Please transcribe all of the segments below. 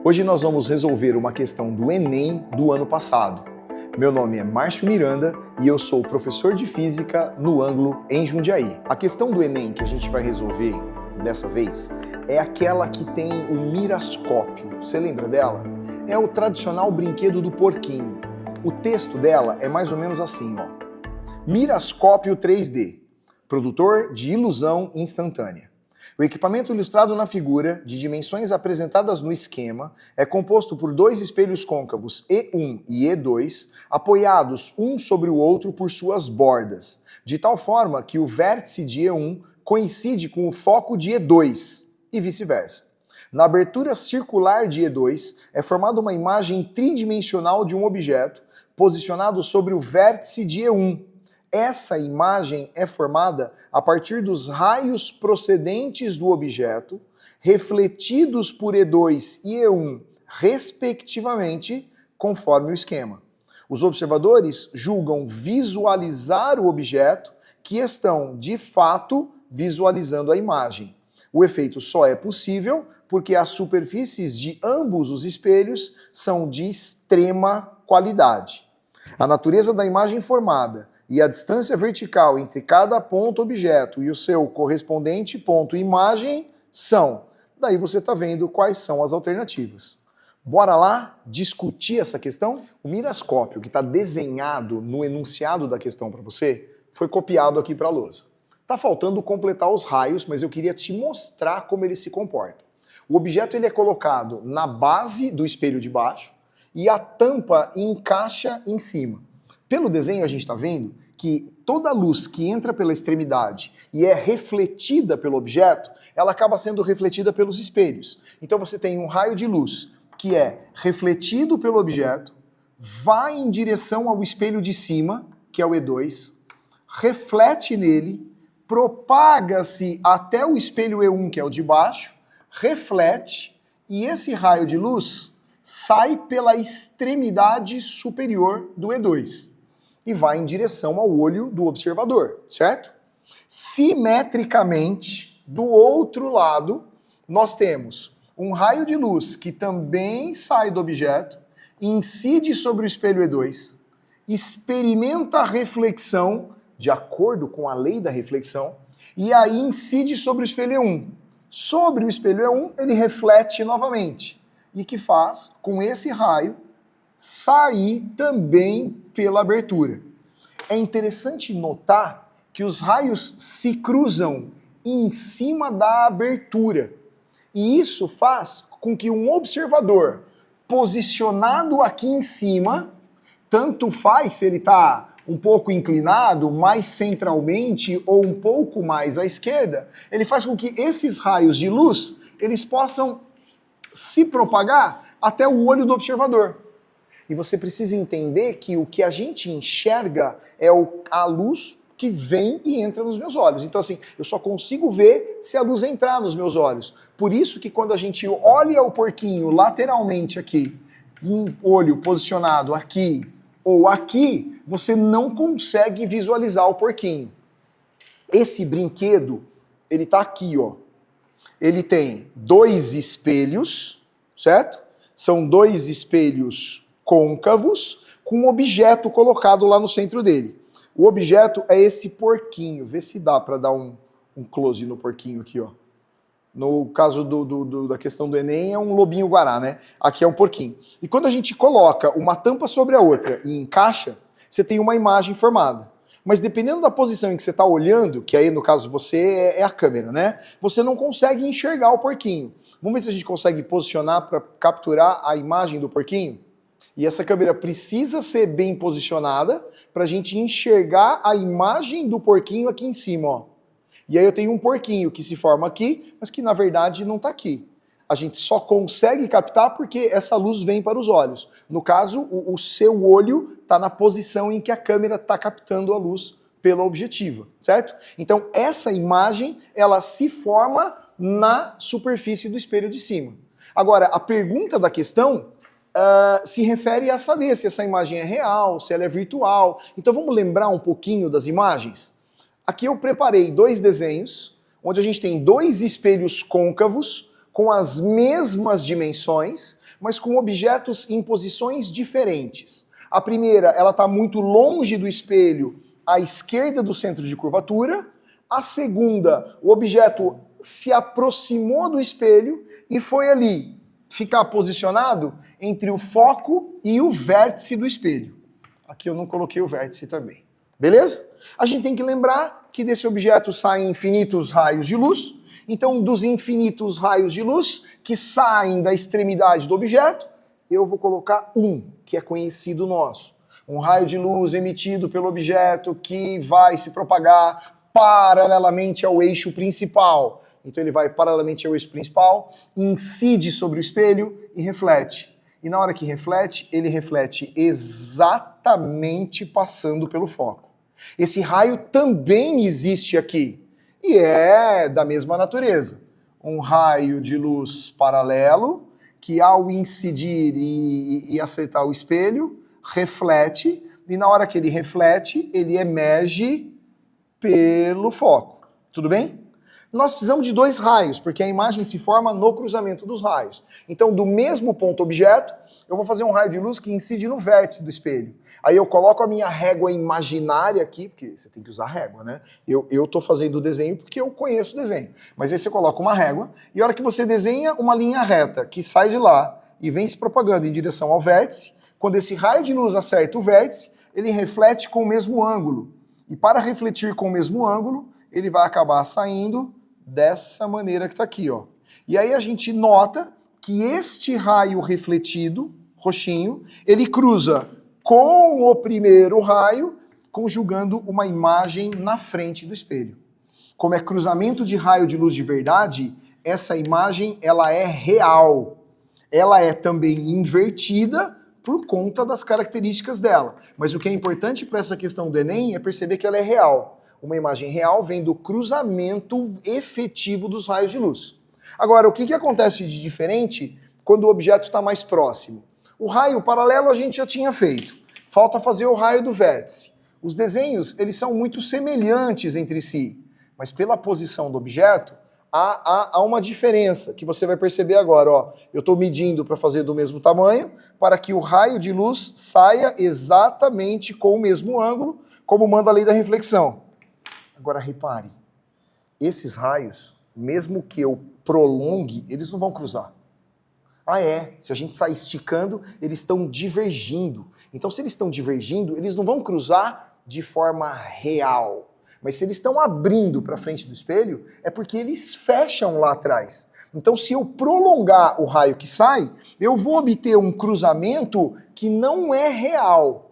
Hoje nós vamos resolver uma questão do Enem do ano passado. Meu nome é Márcio Miranda e eu sou professor de Física no Ângulo, em Jundiaí. A questão do Enem que a gente vai resolver dessa vez é aquela que tem o mirascópio. Você lembra dela? É o tradicional brinquedo do porquinho. O texto dela é mais ou menos assim, ó. Mirascópio 3D, produtor de ilusão instantânea. O equipamento ilustrado na figura, de dimensões apresentadas no esquema, é composto por dois espelhos côncavos E1 e E2, apoiados um sobre o outro por suas bordas, de tal forma que o vértice de E1 coincide com o foco de E2, e vice-versa. Na abertura circular de E2, é formada uma imagem tridimensional de um objeto, posicionado sobre o vértice de E1. Essa imagem é formada a partir dos raios procedentes do objeto, refletidos por E2 e E1, respectivamente, conforme o esquema. Os observadores julgam visualizar o objeto, que estão, de fato, visualizando a imagem. O efeito só é possível porque as superfícies de ambos os espelhos são de extrema qualidade. A natureza da imagem formada e a distância vertical entre cada ponto objeto e o seu correspondente ponto imagem são. Daí você está vendo quais são as alternativas. Bora lá discutir essa questão? O mirascópio que está desenhado no enunciado da questão para você foi copiado aqui para a lousa. Tá faltando completar os raios, mas eu queria te mostrar como ele se comporta. O objeto ele é colocado na base do espelho de baixo e a tampa encaixa em cima. Pelo desenho a gente está vendo que toda a luz que entra pela extremidade e é refletida pelo objeto, ela acaba sendo refletida pelos espelhos. Então você tem um raio de luz que é refletido pelo objeto, vai em direção ao espelho de cima, que é o E2, reflete nele, propaga-se até o espelho E1, que é o de baixo, reflete, e esse raio de luz sai pela extremidade superior do E2 e vai em direção ao olho do observador, certo? Simetricamente, do outro lado, nós temos um raio de luz que também sai do objeto, incide sobre o espelho E2, experimenta a reflexão de acordo com a lei da reflexão e aí incide sobre o espelho E1. Sobre o espelho E1, ele reflete novamente. E que faz com esse raio sair também pela abertura. É interessante notar que os raios se cruzam em cima da abertura. E isso faz com que um observador posicionado aqui em cima, tanto faz se ele está um pouco inclinado, mais centralmente ou um pouco mais à esquerda, ele faz com que esses raios de luz eles possam se propagar até o olho do observador. E você precisa entender que o que a gente enxerga é a luz que vem e entra nos meus olhos. Então assim, eu só consigo ver se a luz entrar nos meus olhos. Por isso que quando a gente olha o porquinho lateralmente aqui, um olho posicionado aqui ou aqui, você não consegue visualizar o porquinho. Esse brinquedo, ele tá aqui, ó. Ele tem dois espelhos, certo? São dois espelhos côncavos com um objeto colocado lá no centro dele. O objeto é esse porquinho. Vê se dá para dar um close no porquinho aqui, ó. No caso da questão do Enem é um lobinho-guará, né? Aqui é um porquinho. E quando a gente coloca uma tampa sobre a outra e encaixa, você tem uma imagem formada. Mas dependendo da posição em que você está olhando, que aí no caso você é a câmera, né? Você não consegue enxergar o porquinho. Vamos ver se a gente consegue posicionar para capturar a imagem do porquinho? E essa câmera precisa ser bem posicionada para a gente enxergar a imagem do porquinho aqui em cima, ó. E aí eu tenho um porquinho que se forma aqui, mas que na verdade não está aqui. A gente só consegue captar porque essa luz vem para os olhos. No caso, o seu olho está na posição em que a câmera está captando a luz pela objetiva, certo? Então essa imagem, ela se forma na superfície do espelho de cima. Agora, a pergunta da questão se refere a saber se essa imagem é real, se ela é virtual. Então vamos lembrar um pouquinho das imagens? Aqui eu preparei dois desenhos, onde a gente tem dois espelhos côncavos com as mesmas dimensões, mas com objetos em posições diferentes. A primeira, ela está muito longe do espelho, à esquerda do centro de curvatura. A segunda, o objeto se aproximou do espelho e foi ali ficar posicionado entre o foco e o vértice do espelho. Aqui eu não coloquei o vértice também. Beleza? A gente tem que lembrar que desse objeto saem infinitos raios de luz. Então, dos infinitos raios de luz que saem da extremidade do objeto, eu vou colocar um, que é conhecido nosso. Um raio de luz emitido pelo objeto que vai se propagar paralelamente ao eixo principal. Então ele vai paralelamente ao eixo principal, incide sobre o espelho e reflete. E na hora que reflete, ele reflete exatamente passando pelo foco. Esse raio também existe aqui e é da mesma natureza. Um raio de luz paralelo que ao incidir e acertar o espelho, reflete, e na hora que ele reflete, ele emerge pelo foco. Tudo bem? Nós precisamos de dois raios, porque a imagem se forma no cruzamento dos raios. Então, do mesmo ponto objeto, eu vou fazer um raio de luz que incide no vértice do espelho. Aí eu coloco a minha régua imaginária aqui, porque você tem que usar régua, né? Eu estou fazendo o desenho porque eu conheço o desenho. Mas aí você coloca uma régua, e a hora que você desenha uma linha reta que sai de lá e vem se propagando em direção ao vértice, quando esse raio de luz acerta o vértice, ele reflete com o mesmo ângulo. E para refletir com o mesmo ângulo, ele vai acabar saindo dessa maneira que está aqui, ó. E aí a gente nota que este raio refletido, roxinho, ele cruza com o primeiro raio, conjugando uma imagem na frente do espelho. Como é cruzamento de raio de luz de verdade, essa imagem ela é real. Ela é também invertida por conta das características dela. Mas o que é importante para essa questão do Enem é perceber que ela é real. Uma imagem real vem do cruzamento efetivo dos raios de luz. Agora, o que acontece de diferente quando o objeto está mais próximo? O raio paralelo a gente já tinha feito. Falta fazer o raio do vértice. Os desenhos, eles são muito semelhantes entre si, mas pela posição do objeto, há uma diferença que você vai perceber agora. Ó, eu estou medindo para fazer do mesmo tamanho, para que o raio de luz saia exatamente com o mesmo ângulo, como manda a lei da reflexão. Agora repare, esses raios, mesmo que eu prolongue, eles não vão cruzar. Ah é, se a gente sair esticando, eles estão divergindo. Então se eles estão divergindo, eles não vão cruzar de forma real. Mas se eles estão abrindo para frente do espelho, é porque eles fecham lá atrás. Então se eu prolongar o raio que sai, eu vou obter um cruzamento que não é real.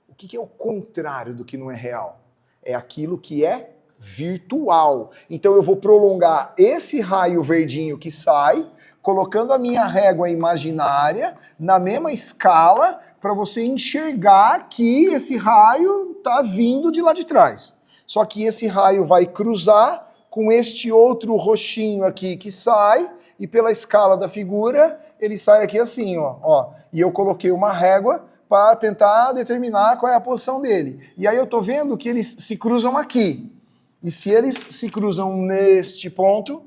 O que é o contrário do que não é real? É aquilo que é virtual. Então eu vou prolongar esse raio verdinho que sai, colocando a minha régua imaginária na mesma escala para você enxergar que esse raio está vindo de lá de trás. Só que esse raio vai cruzar com este outro roxinho aqui que sai e pela escala da figura ele sai aqui assim, ó. E eu coloquei uma régua para tentar determinar qual é a posição dele. E aí eu estou vendo que eles se cruzam aqui. E se eles se cruzam neste ponto,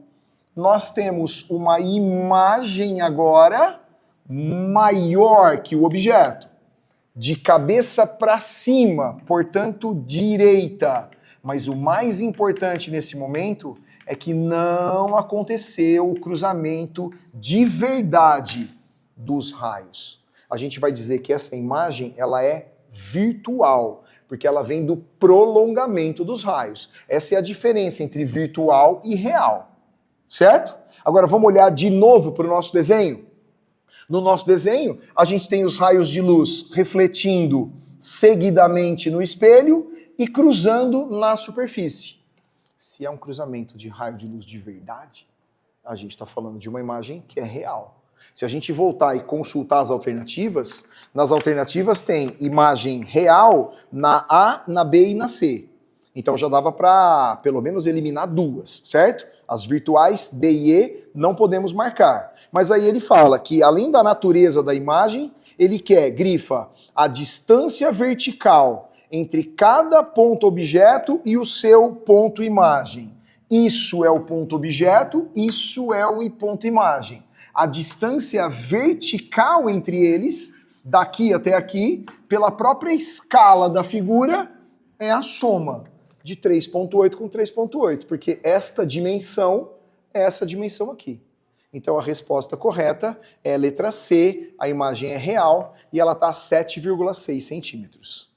nós temos uma imagem agora maior que o objeto, de cabeça para cima, portanto direita. Mas o mais importante nesse momento é que não aconteceu o cruzamento de verdade dos raios. A gente vai dizer que essa imagem ela é virtual, porque ela vem do prolongamento dos raios. Essa é a diferença entre virtual e real. Certo? Agora vamos olhar de novo para o nosso desenho. No nosso desenho, a gente tem os raios de luz refletindo seguidamente no espelho e cruzando na superfície. Se é um cruzamento de raio de luz de verdade, a gente está falando de uma imagem que é real. Se a gente voltar e consultar as alternativas, nas alternativas tem imagem real na A, na B e na C. Então já dava para, pelo menos, eliminar duas, certo? As virtuais D e E não podemos marcar. Mas aí ele fala que, além da natureza da imagem, ele quer, grifa, a distância vertical entre cada ponto objeto e o seu ponto imagem. Isso é o ponto objeto, isso é o ponto imagem. A distância vertical entre eles, daqui até aqui, pela própria escala da figura, é a soma de 3,8 com 3,8, porque esta dimensão é essa dimensão aqui. Então a resposta correta é a letra C, a imagem é real e ela está a 7,6 centímetros.